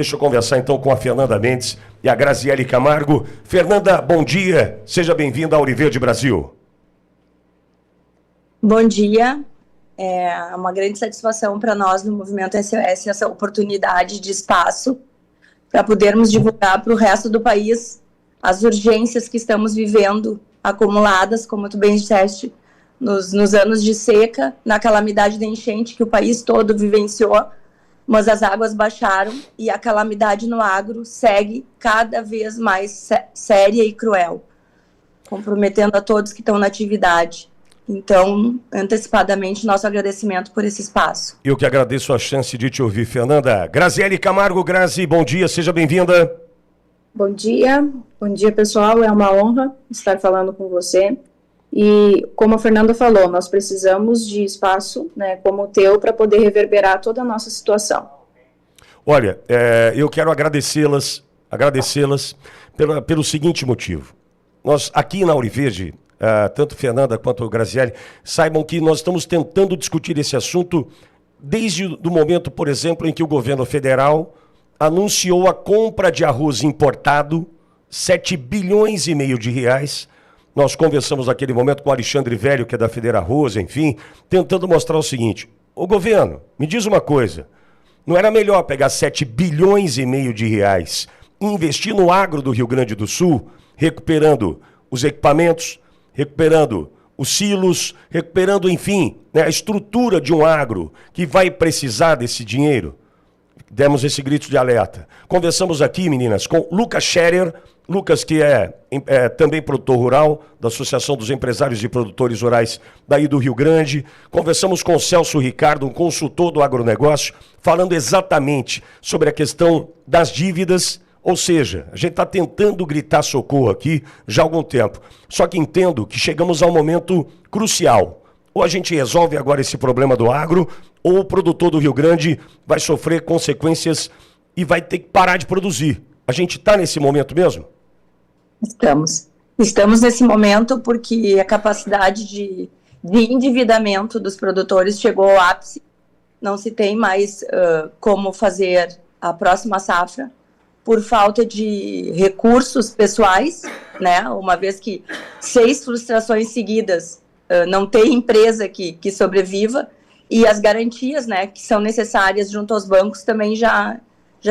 Deixa eu conversar então com a Fernanda Mendes e a Graziele Camargo. Fernanda, bom dia. Seja bem-vinda ao Auriverde Brasil. Bom dia. É uma grande satisfação para nós no Movimento SOS essa oportunidade de espaço para podermos divulgar para o resto do país as urgências que estamos vivendo acumuladas, como tu bem disseste, nos anos de seca, na calamidade da enchente que o país todo vivenciou, mas as águas baixaram e a calamidade no agro segue cada vez mais séria e cruel, comprometendo a todos que estão na atividade. Então, antecipadamente, nosso agradecimento por esse espaço. Eu que agradeço a chance de te ouvir, Fernanda. Graziele Camargo, Grazi, bom dia, seja bem-vinda. Bom dia pessoal, é uma honra estar falando com você. E como a Fernanda falou, nós precisamos de espaço, né, como o teu, para poder reverberar toda a nossa situação. Olha, eu quero agradecê-las pelo seguinte motivo. Nós, aqui na Auriverde, tanto Fernanda quanto Graziele, saibam que nós estamos tentando discutir esse assunto desde o momento, por exemplo, em que o governo federal anunciou a compra de arroz importado, 7 bilhões e meio de reais. Nós conversamos naquele momento com o Alexandre Velho, que é da Federa Arroz, enfim, tentando mostrar o seguinte: ô governo, me diz uma coisa, não era melhor pegar 7 bilhões e meio de reais e investir no agro do Rio Grande do Sul, recuperando os equipamentos, recuperando os silos, recuperando, enfim, né, a estrutura de um agro que vai precisar desse dinheiro? Demos esse grito de alerta. Conversamos aqui, meninas, com Lucas Scherer, Lucas, que é também produtor rural, da Associação dos Empresários e Produtores Rurais daí do Rio Grande. Conversamos com o Celso Ricardo, um consultor do agronegócio, falando exatamente sobre a questão das dívidas. Ou seja, a gente está tentando gritar socorro aqui já há algum tempo. Só que entendo que chegamos a um momento crucial. Ou a gente resolve agora esse problema do agro, ou o produtor do Rio Grande vai sofrer consequências e vai ter que parar de produzir. A gente está nesse momento mesmo? Estamos nesse momento porque a capacidade de endividamento dos produtores chegou ao ápice. Não se tem mais como fazer a próxima safra por falta de recursos pessoais, né? Uma vez que 6 frustrações seguidas, não tem empresa que sobreviva, e as garantias, né, que são necessárias junto aos bancos também já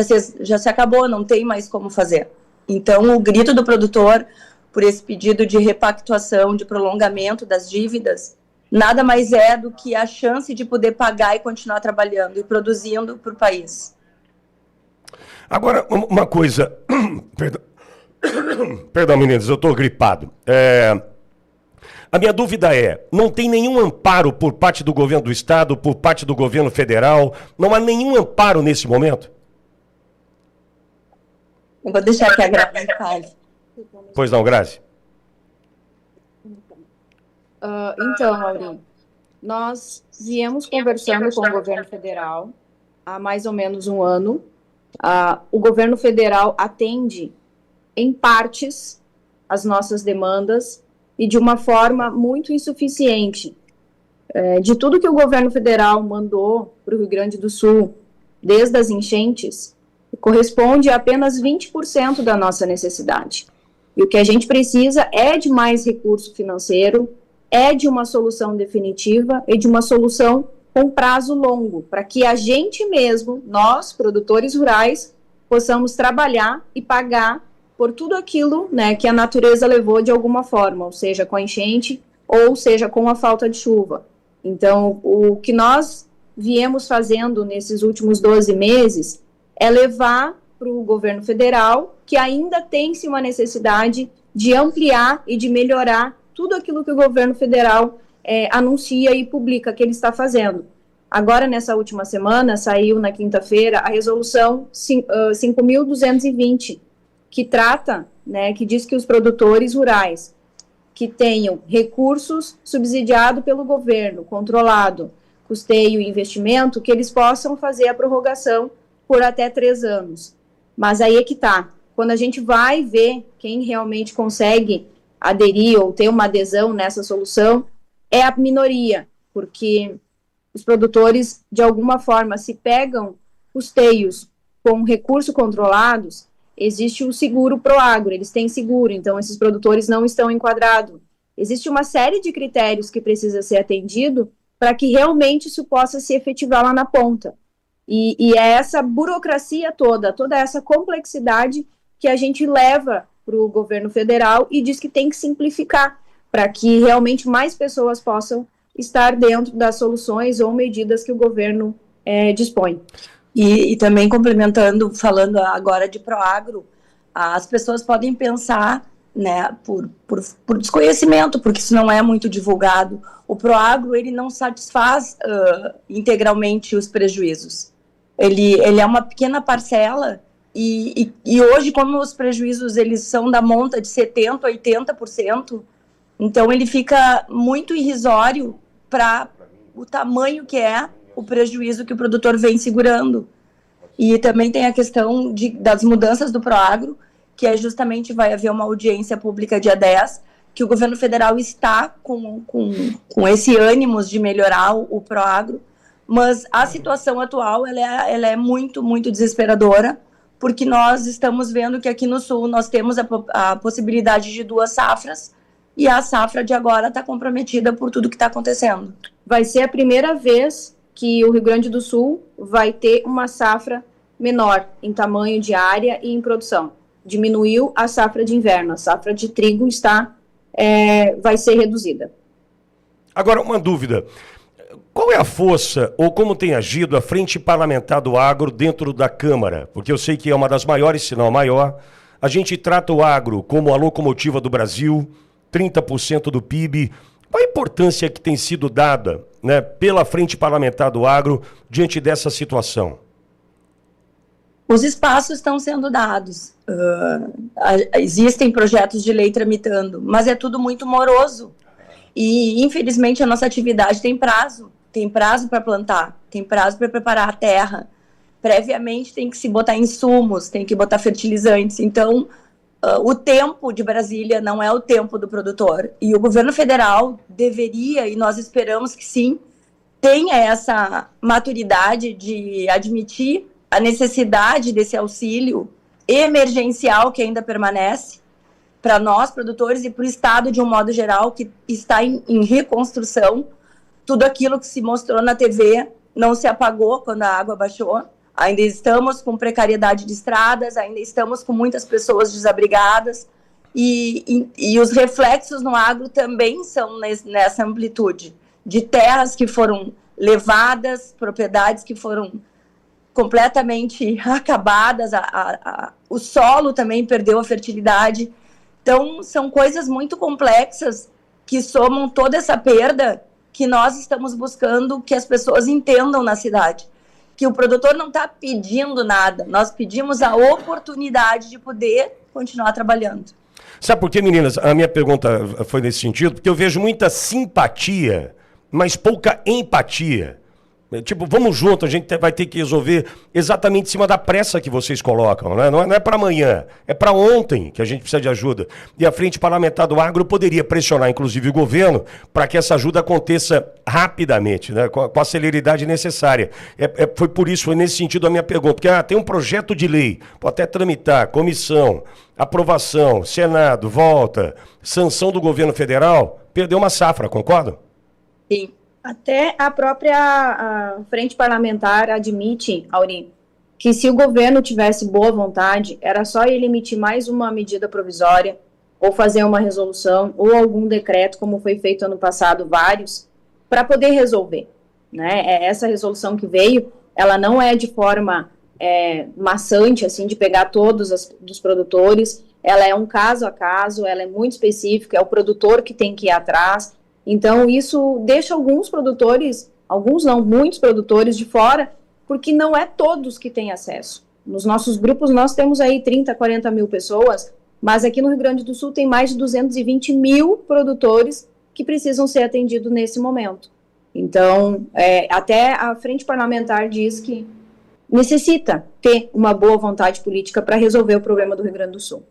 se acabou, não tem mais como fazer. Então, o grito do produtor por esse pedido de repactuação, de prolongamento das dívidas, nada mais é do que a chance de poder pagar e continuar trabalhando e produzindo para o país. Agora, uma coisa... Perdão, meninas, eu estou gripado. A minha dúvida é, não tem nenhum amparo por parte do governo do estado, por parte do governo federal? Não há nenhum amparo nesse momento? Eu vou deixar que a Grazi fale. Pois não, Grazi? Então, Aurinho, nós viemos conversando com o governo federal há mais ou menos um ano. O governo federal atende, em partes, as nossas demandas e de uma forma muito insuficiente. De tudo que o governo federal mandou para o Rio Grande do Sul, desde as enchentes, corresponde a apenas 20% da nossa necessidade. E o que a gente precisa é de mais recurso financeiro, é de uma solução definitiva e de uma solução com prazo longo, para que a gente mesmo, nós, produtores rurais, possamos trabalhar e pagar por tudo aquilo, né, que a natureza levou de alguma forma, ou seja, com a enchente, ou seja, com a falta de chuva. Então, o que nós viemos fazendo nesses últimos 12 meses é levar para o governo federal, que ainda tem-se uma necessidade de ampliar e de melhorar tudo aquilo que o governo federal anuncia e publica que ele está fazendo. Agora, nessa última semana, saiu na quinta-feira a resolução 5.220, que trata, né, que diz que os produtores rurais que tenham recursos subsidiados pelo governo, controlado, custeio e investimento, que eles possam fazer a prorrogação por até 3 anos. Mas aí é que tá. Quando a gente vai ver quem realmente consegue aderir ou ter uma adesão nessa solução, é a minoria, porque os produtores, de alguma forma, se pegam custeios com recursos controlados, existe o seguro Proagro, eles têm seguro, então esses produtores não estão enquadrados. Existe uma série de critérios que precisa ser atendido para que realmente isso possa se efetivar lá na ponta. E é essa burocracia toda essa complexidade que a gente leva para o governo federal e diz que tem que simplificar, para que realmente mais pessoas possam estar dentro das soluções ou medidas que o governo dispõe. E também complementando, falando agora de Proagro, as pessoas podem pensar, né, por desconhecimento, porque isso não é muito divulgado. O Proagro, ele não satisfaz integralmente os prejuízos. Ele é uma pequena parcela e hoje, como os prejuízos eles são da monta de 70%, 80%, então ele fica muito irrisório para o tamanho que é o prejuízo que o produtor vem segurando. E também tem a questão das mudanças do Proagro, que é justamente, vai haver uma audiência pública dia 10, que o governo federal está com esse ânimo de melhorar o Proagro, mas a situação atual ela é muito, muito desesperadora, porque nós estamos vendo que aqui no Sul nós temos a possibilidade de 2 safras, e a safra de agora está comprometida por tudo que está acontecendo. Vai ser a primeira vez que o Rio Grande do Sul vai ter uma safra menor em tamanho de área e em produção. Diminuiu a safra de inverno, a safra de trigo vai ser reduzida. Agora, uma dúvida. Qual é a força ou como tem agido a Frente Parlamentar do Agro dentro da Câmara? Porque eu sei que é uma das maiores, se não a maior. A gente trata o agro como a locomotiva do Brasil, 30% do PIB. Qual a importância que tem sido dada, né, pela Frente Parlamentar do Agro diante dessa situação? Os espaços estão sendo dados. Existem projetos de lei tramitando, mas é tudo muito moroso. E, infelizmente, a nossa atividade tem prazo. Tem prazo para plantar, tem prazo para preparar a terra. Previamente tem que se botar insumos, tem que botar fertilizantes. Então, o tempo de Brasília não é o tempo do produtor. E o governo federal deveria, e nós esperamos que sim, tenha essa maturidade de admitir a necessidade desse auxílio emergencial que ainda permanece para nós, produtores, e para o Estado de um modo geral, que está em reconstrução. Tudo aquilo que se mostrou na TV não se apagou quando a água baixou. Ainda estamos com precariedade de estradas, ainda estamos com muitas pessoas desabrigadas, e os reflexos no agro também são nessa amplitude, de terras que foram levadas, propriedades que foram completamente acabadas, o solo também perdeu a fertilidade. Então, são coisas muito complexas que somam toda essa perda que nós estamos buscando que as pessoas entendam na cidade. Que o produtor não está pedindo nada, nós pedimos a oportunidade de poder continuar trabalhando. Sabe por quê, meninas? A minha pergunta foi nesse sentido, porque eu vejo muita simpatia, mas pouca empatia. Tipo, vamos junto, a gente vai ter que resolver exatamente em cima da pressa que vocês colocam, né? Não é para amanhã, é para ontem que a gente precisa de ajuda. E a Frente Parlamentar do Agro poderia pressionar, inclusive, o governo para que essa ajuda aconteça rapidamente, né? Com a celeridade necessária. Foi por isso, foi nesse sentido a minha pergunta, porque tem um projeto de lei, pode até tramitar, comissão, aprovação, Senado, volta, sanção do governo federal, perdeu uma safra, concordam? Sim. Até a própria Frente Parlamentar admite, Aurim, que se o governo tivesse boa vontade, era só ele emitir mais uma medida provisória, ou fazer uma resolução, ou algum decreto, como foi feito ano passado, vários, para poder resolver, né? Essa resolução que veio, ela não é de forma maçante, assim, de pegar todos os produtores, ela é um caso a caso, ela é muito específica, é o produtor que tem que ir atrás. Então, isso deixa alguns produtores, alguns não, muitos produtores de fora, porque não é todos que têm acesso. Nos nossos grupos, nós temos aí 30, 40 mil pessoas, mas aqui no Rio Grande do Sul tem mais de 220 mil produtores que precisam ser atendidos nesse momento. Então, até a Frente Parlamentar diz que necessita ter uma boa vontade política para resolver o problema do Rio Grande do Sul.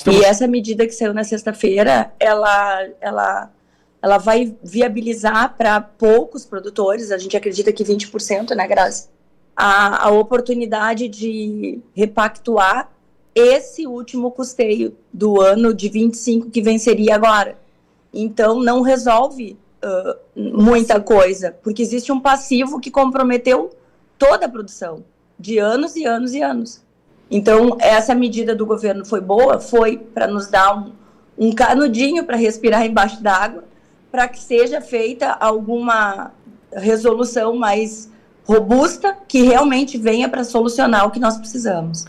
E essa medida que saiu na sexta-feira, ela vai viabilizar para poucos produtores, a gente acredita que 20%, né, Grazi? a oportunidade de repactuar esse último custeio do ano de 25 que venceria agora. Então, não resolve muita coisa, porque existe um passivo que comprometeu toda a produção, de anos e anos e anos. Então, essa medida do governo foi boa, foi para nos dar um canudinho para respirar embaixo d'água, para que seja feita alguma resolução mais robusta, que realmente venha para solucionar o que nós precisamos.